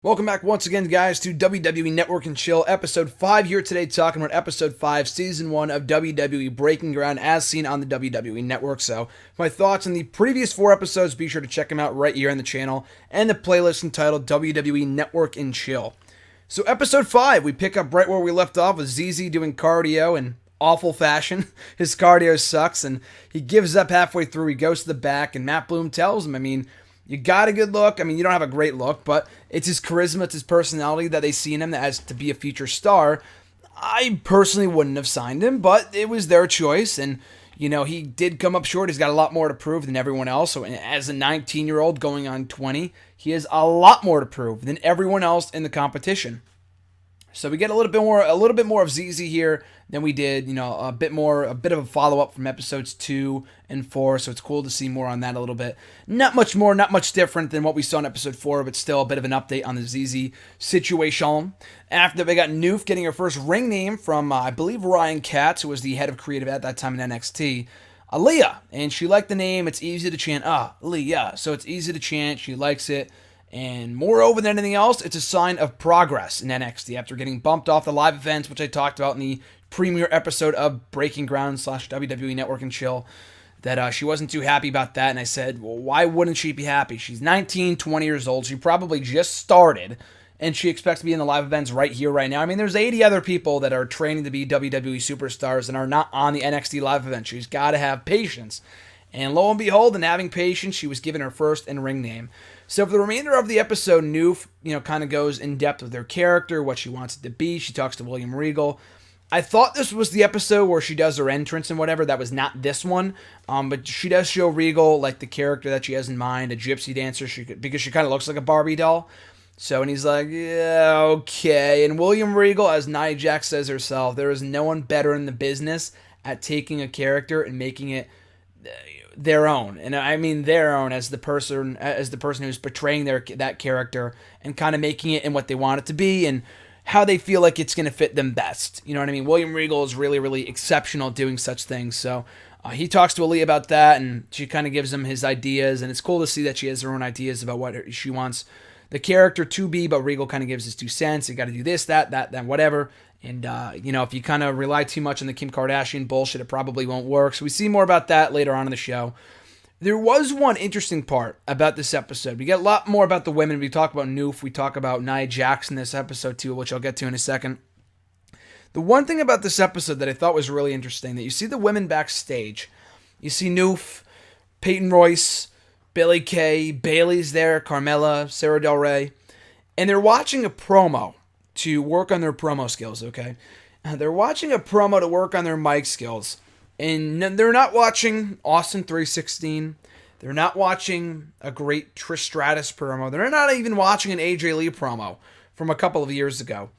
Welcome back once again, guys, to WWE Network and Chill, Episode 5 here today, talking about Episode 5, Season 1 of WWE Breaking Ground as seen on the WWE Network. So, my thoughts on the previous 4 episodes, be sure to check them out right here on the channel, and the playlist entitled WWE Network and Chill. So, Episode 5, we pick up right where we left off with ZZ doing cardio in awful fashion. His cardio sucks, and he gives up halfway through. He goes to the back, and Matt Bloom tells him, you got a good look. You don't have a great look, but it's his charisma, it's his personality that they see in him as to be a future star. I personally wouldn't have signed him, but it was their choice, and, he did come up short. He's got a lot more to prove than everyone else. So as a 19-year-old going on 20, he has a lot more to prove than everyone else in the competition. So we get a little bit more of ZZ here than we did, a bit of a follow-up from episodes 2 and 4, so it's cool to see more on that a little bit. Not much more, not much different than what we saw in episode 4, but still a bit of an update on the ZZ situation. After that, we got Noof getting her first ring name from, I believe, Ryan Katz, who was the head of creative at that time in NXT. Aaliyah, and she liked the name. It's easy to chant, Aaliyah, so it's easy to chant. She likes it. And moreover than anything else, it's a sign of progress in NXT after getting bumped off the live events, which I talked about in the premiere episode of Breaking Ground / WWE Network and Chill, that she wasn't too happy about that. And I said, well, why wouldn't she be happy? She's 19, 20 years old. She probably just started, and she expects to be in the live events right here, right now. There's 80 other people that are training to be WWE superstars and are not on the NXT live event. She's got to have patience. And lo and behold, in having patience, she was given her first in-ring name. So for the remainder of the episode, Noof, kind of goes in depth with her character, what she wants it to be. She talks to William Regal. I thought this was the episode where she does her entrance and whatever. That was not this one. But she does show Regal, like, the character that she has in mind, a gypsy dancer, because she kind of looks like a Barbie doll. So, and he's like, yeah, okay. And William Regal, as Nia Jax says herself, there is no one better in the business at taking a character and making it their own, and I mean their own as the person who's portraying that character and kind of making it in what they want it to be and how they feel like it's going to fit them best. You know what I mean? William Regal is really, really exceptional at doing such things. So he talks to Ali about that, and she kind of gives him his ideas, and it's cool to see that she has her own ideas about what she wants the character to be, but Regal kind of gives his 2 cents. You got to do this, that, whatever. And, if you kind of rely too much on the Kim Kardashian bullshit, it probably won't work. So we see more about that later on in the show. There was one interesting part about this episode. We get a lot more about the women. We talk about Noof. We talk about Nia Jax in this episode too, which I'll get to in a second. The one thing about this episode that I thought was really interesting, that you see the women backstage. You see Noof, Peyton Royce, Billie Kay, Bayley's there, Carmella, Sarah Del Rey, and they're watching a promo to work on their promo skills, okay? They're watching a promo to work on their mic skills, and they're not watching Austin 316. They're not watching a great Trish Stratus promo. They're not even watching an AJ Lee promo from a couple of years ago.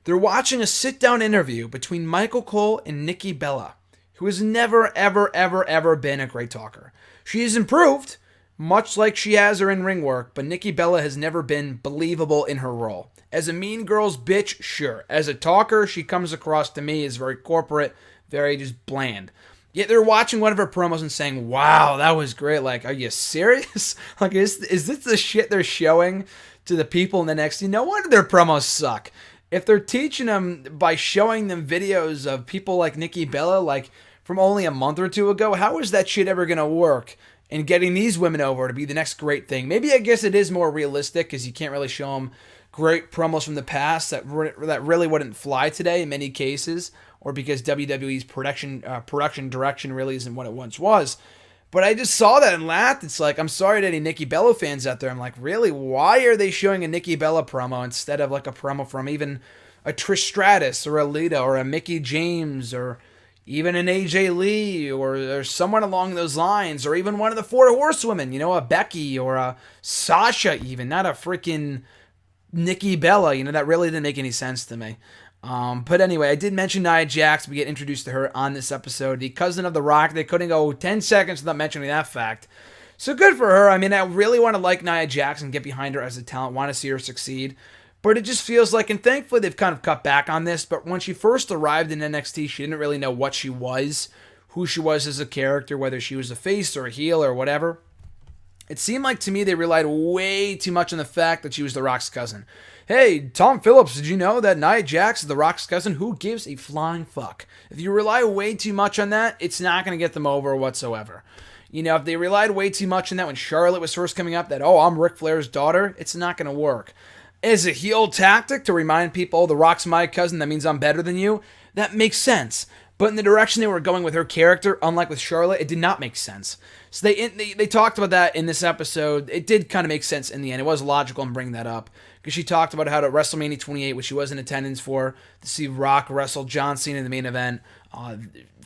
They're watching a sit-down interview between Michael Cole and Nikki Bella, who has never, ever, ever, ever been a great talker. She has improved, much like she has her in-ring work, but Nikki Bella has never been believable in her role. As a Mean Girls bitch, sure. As a talker, she comes across to me as very corporate, very just bland. Yet they're watching one of her promos and saying, wow, that was great. Like, are you serious? Like, is this the shit they're showing to the people in the NXT? No wonder their promos suck. If they're teaching them by showing them videos of people like Nikki Bella, like, from only a month or 2 ago, how is that shit ever going to work? And getting these women over to be the next great thing. Maybe I guess it is more realistic because you can't really show them great promos from the past that really wouldn't fly today in many cases, or because WWE's production direction really isn't what it once was. But I just saw that and laughed. It's like, I'm sorry to any Nikki Bella fans out there. I'm like, really? Why are they showing a Nikki Bella promo instead of like a promo from even a Trish Stratus or a Lita or a Mickie James or even an AJ Lee or someone along those lines, or even one of the 4 horsewomen, a Becky or a Sasha even, not a freaking Nikki Bella, that really didn't make any sense to me. But anyway, I did mention Nia Jax. We get introduced to her on this episode. The cousin of The Rock. They couldn't go 10 seconds without mentioning that fact. So good for her. I really want to like Nia Jax and get behind her as a talent. Want to see her succeed. But it just feels like, and thankfully they've kind of cut back on this, but when she first arrived in NXT, she didn't really know what she was, who she was as a character, whether she was a face or a heel or whatever. It seemed like to me they relied way too much on the fact that she was The Rock's cousin. Hey, Tom Phillips, did you know that Nia Jax is The Rock's cousin? Who gives a flying fuck? If you rely way too much on that, it's not going to get them over whatsoever. If they relied way too much on that when Charlotte was first coming up, that, oh, I'm Ric Flair's daughter, it's not going to work. As a heel tactic to remind people, oh, The Rock's my cousin, that means I'm better than you, that makes sense. But in the direction they were going with her character, unlike with Charlotte, it did not make sense. So they talked about that in this episode. It did kind of make sense in the end. It was logical in bringing that up. Because she talked about how at WrestleMania 28, which she was in attendance for, to see Rock wrestle John Cena in the main event,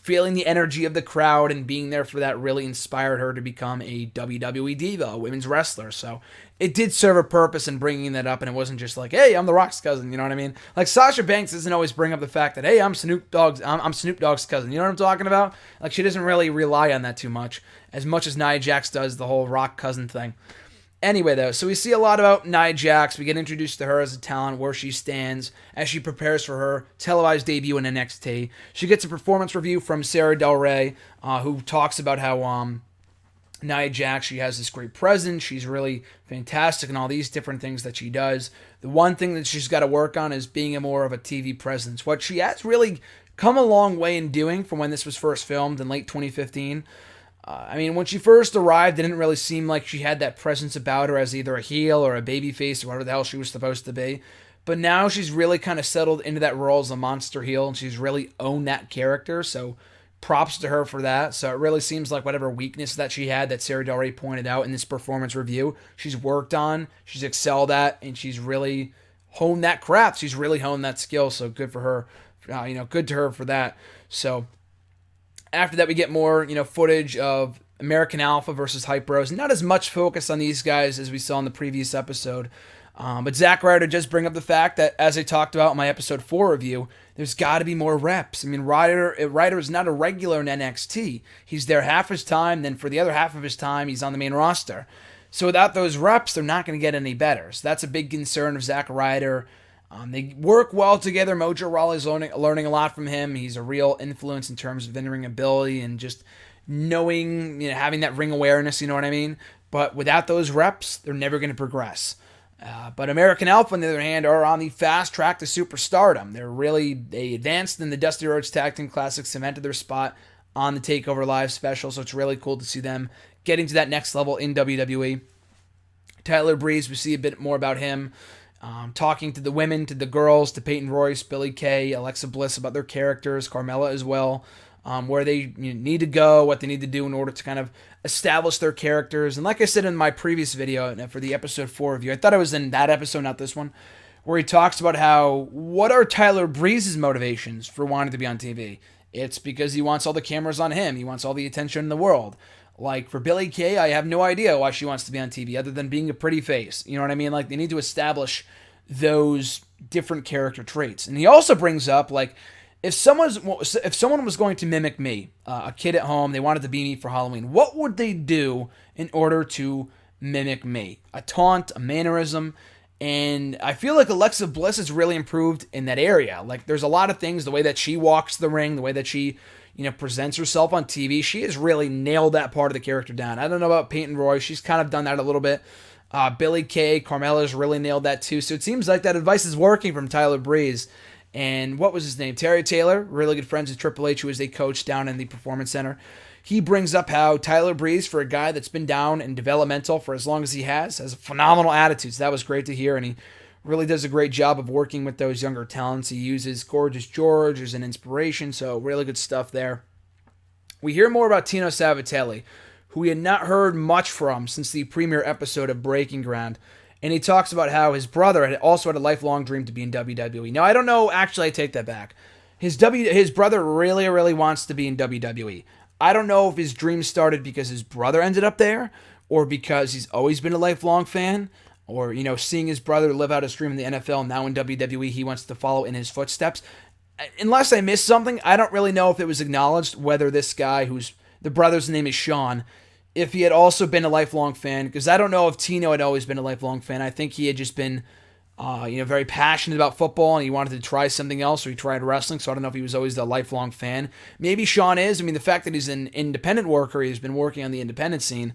feeling the energy of the crowd and being there for that really inspired her to become a WWE diva, a women's wrestler. So it did serve a purpose in bringing that up, and it wasn't just like, hey, I'm The Rock's cousin, you know what I mean? Like Sasha Banks doesn't always bring up the fact that, hey, I'm Snoop Dogg's cousin, you know what I'm talking about? Like she doesn't really rely on that too much as Nia Jax does the whole Rock cousin thing. Anyway, though, so we see a lot about Nia Jax. We get introduced to her as a talent, where she stands as she prepares for her televised debut in NXT. She gets a performance review from Sarah Del Rey, who talks about how Nia Jax, she has this great presence. She's really fantastic in all these different things that she does. The one thing that she's got to work on is being more of a TV presence, what she has really come a long way in doing from when this was first filmed in late 2015. When she first arrived, it didn't really seem like she had that presence about her as either a heel or a babyface or whatever the hell she was supposed to be. But now she's really kind of settled into that role as a monster heel, and she's really owned that character, so props to her for that. So it really seems like whatever weakness that she had that Sarah Del Rey pointed out in this performance review, she's worked on, she's excelled at, and she's really honed that craft. She's really honed that skill, so good for her. Good to her for that. So after that, we get more, footage of American Alpha versus Hype Bros. Not as much focus on these guys as we saw in the previous episode. But Zack Ryder does bring up the fact that, as I talked about in my episode 4 review, there's got to be more reps. Ryder is not a regular in NXT. He's there half his time, then for the other half of his time, he's on the main roster. So without those reps, they're not going to get any better. So that's a big concern of Zack Ryder. They work well together. Mojo Rawley's learning a lot from him. He's a real influence in terms of in-ring ability and just knowing, having that ring awareness, you know what I mean? But without those reps, they're never going to progress. But American Alpha, on the other hand, are on the fast track to superstardom. They advanced in the Dusty Rhodes Tag Team Classic, cemented their spot on the TakeOver Live special, so it's really cool to see them getting to that next level in WWE. Tyler Breeze, we see a bit more about him. Talking to the women, to the girls, to Peyton Royce, Billie Kay, Alexa Bliss about their characters, Carmella as well, where they need to go, what they need to do in order to kind of establish their characters. And like I said in my previous video for the episode 4 review, I thought I was in that episode, not this one, where he talks about what are Tyler Breeze's motivations for wanting to be on TV? It's because he wants all the cameras on him. He wants all the attention in the world. Like, for Billie Kay, I have no idea why she wants to be on TV other than being a pretty face. You know what I mean? Like, they need to establish those different character traits. And he also brings up, like, if someone was going to mimic me, a kid at home, they wanted to be me for Halloween, what would they do in order to mimic me? A taunt, a mannerism. And I feel like Alexa Bliss has really improved in that area. Like, there's a lot of things, the way that she walks the ring, the way that she presents herself on TV, she has really nailed that part of the character down. I don't know about Peyton Royce. She's kind of done that a little bit. Billie Kay, Carmella's really nailed that too. So it seems like that advice is working from Tyler Breeze. And what was his name? Terry Taylor, really good friends with Triple H, who is a coach down in the Performance Center. He brings up how Tyler Breeze, for a guy that's been down and developmental for as long as he has a phenomenal attitude. So that was great to hear. And he really does a great job of working with those younger talents. He uses Gorgeous George as an inspiration, so really good stuff there. We hear more about Tino Savinelli, who we had not heard much from since the premiere episode of Breaking Ground, and he talks about how his brother had also had a lifelong dream to be in WWE. Now, I don't know, actually, I take that back. His brother really, really wants to be in WWE. I don't know if his dream started because his brother ended up there, or because he's always been a lifelong fan, or, seeing his brother live out his dream in the NFL, now in WWE, he wants to follow in his footsteps. Unless I missed something, I don't really know if it was acknowledged whether this guy, who's the brother's name is Sean, if he had also been a lifelong fan, because I don't know if Tino had always been a lifelong fan. I think he had just been, very passionate about football, and he wanted to try something else, or he tried wrestling, so I don't know if he was always a lifelong fan. Maybe Sean is. The fact that he's an independent worker, he's been working on the independent scene,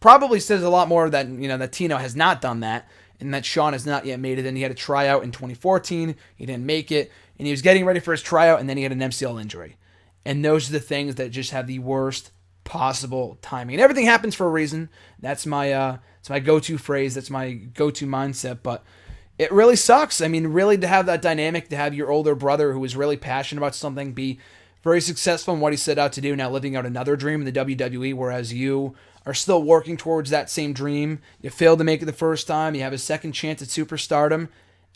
probably says a lot more that, that Tino has not done that, and that Sean has not yet made it. And he had a tryout in 2014. He didn't make it, and he was getting ready for his tryout, and then he had an MCL injury. And those are the things that just have the worst possible timing. And everything happens for a reason. That's my go-to phrase. That's my go-to mindset. But it really sucks. I mean, really, to have that dynamic, to have your older brother who is really passionate about something be very successful in what he set out to do, now living out another dream in the WWE, whereas you are still working towards that same dream. You failed to make it the first time. You have a second chance at superstardom,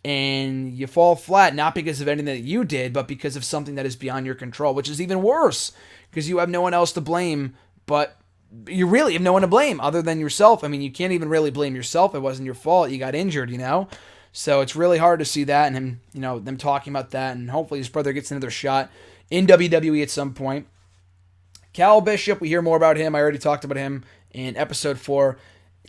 and you fall flat, not because of anything that you did, but because of something that is beyond your control, which is even worse, because you have no one else to blame, but you really have no one to blame other than yourself. I mean, you can't even really blame yourself. It wasn't your fault. You got injured, So it's really hard to see that, and him, them talking about that, and hopefully his brother gets another shot in WWE at some point. Cal Bishop, we hear more about him. I already talked about him in episode 4.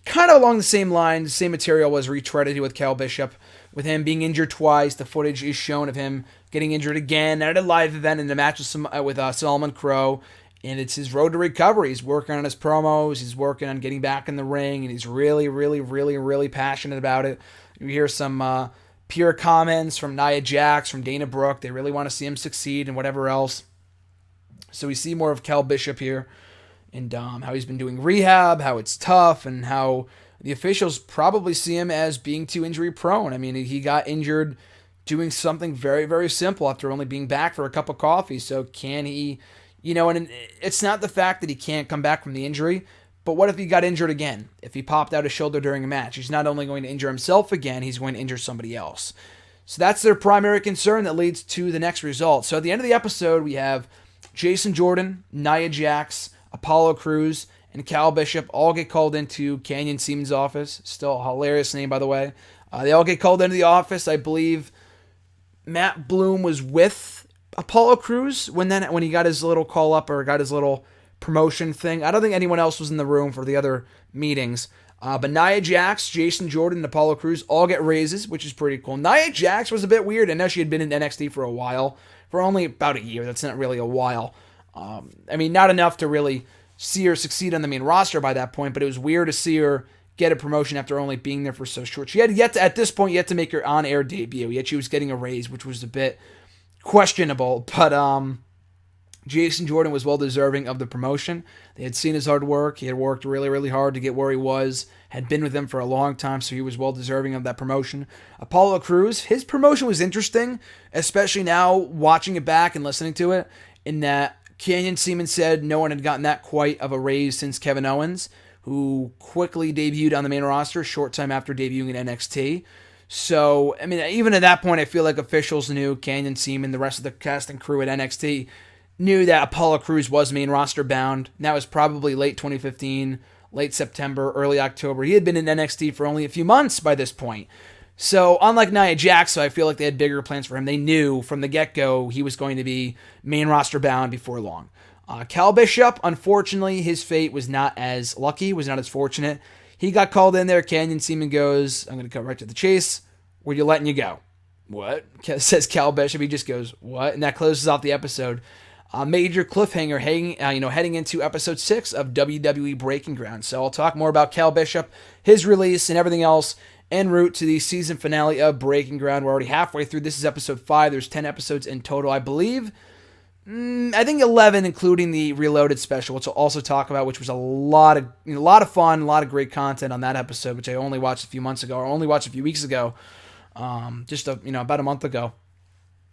Kind of along the same lines, the same material was retreaded with Cal Bishop, with him being injured twice. The footage is shown of him getting injured again at a live event in a match with Solomon Crow, and it's his road to recovery. He's working on his promos, he's working on getting back in the ring, and he's really, really, really, really passionate about it. You hear some pure comments from Nia Jax, from Dana Brooke. They really want to see him succeed and whatever else. So we see more of Cal Bishop here, and how he's been doing rehab, how it's tough, and how the officials probably see him as being too injury prone. I mean, he got injured doing something very, very simple after only being back for a cup of coffee. So can he, and it's not the fact that he can't come back from the injury, but what if he got injured again? If he popped out his shoulder during a match, he's not only going to injure himself again, he's going to injure somebody else. So that's their primary concern that leads to the next result. So at the end of the episode, we have Jason Jordan, Nia Jax, Apollo Crews, and Cal Bishop all get called into Canyon Ceman's office. Still a hilarious name, by the way. They all get called into the office. I believe Matt Bloom was with Apollo Crews when he got his little call up, or got his little promotion thing. I don't think anyone else was in the room for the other meetings. But Nia Jax, Jason Jordan, and Apollo Crews all get raises, which is pretty cool. Nia Jax was a bit weird. I know she had been in NXT for a while, for only about a year. That's not really a while. Not enough to really see her succeed on the main roster by that point, but it was weird to see her get a promotion after only being there for so short. She had at this point, yet to make her on-air debut, yet she was getting a raise, which was a bit questionable, but Jason Jordan was well-deserving of the promotion. They had seen his hard work. He had worked really, really hard to get where he was, had been with them for a long time, so he was well-deserving of that promotion. Apollo Crews, his promotion was interesting, especially now watching it back and listening to it, in that Canyon Ceman said no one had gotten that quite of a raise since Kevin Owens, who quickly debuted on the main roster a short time after debuting in NXT. So, even at that point, I feel like officials knew, Canyon Ceman, the rest of the cast and crew at NXT, knew that Apollo Crews was main roster bound. And that was probably late 2015, late September, early October. He had been in NXT for only a few months by this point. So, unlike Nia Jax, I feel like they had bigger plans for him. They knew from the get-go he was going to be main roster bound before long. Cal Bishop, unfortunately, his fate was not as lucky, was not as fortunate. He got called in there. Canyon Ceman goes, I'm going to cut right to the chase. We're letting you go. What? Says Cal Bishop. He just goes, what? And that closes off the episode. Major cliffhanger heading into episode 6 of WWE Breaking Ground. So I'll talk more about Cal Bishop, his release, and everything else en route to the season finale of Breaking Ground. We're already halfway through. This is episode 5. There's 10 episodes in total, I believe. I think 11, including the Reloaded special, which I'll also talk about, which was a lot of fun, a lot of great content on that episode, which I only watched a few weeks ago, about a month ago.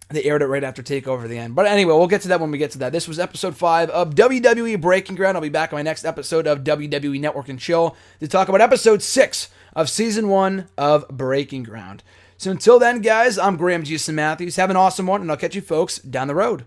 They aired it right after TakeOver the end. But anyway, we'll get to that when we get to that. This was episode 5 of WWE Breaking Ground. I'll be back on my next episode of WWE Network and Chill to talk about episode 6 of season 1 of Breaking Ground. So until then, guys, I'm Graham Jason Matthews. Have an awesome one, and I'll catch you folks down the road.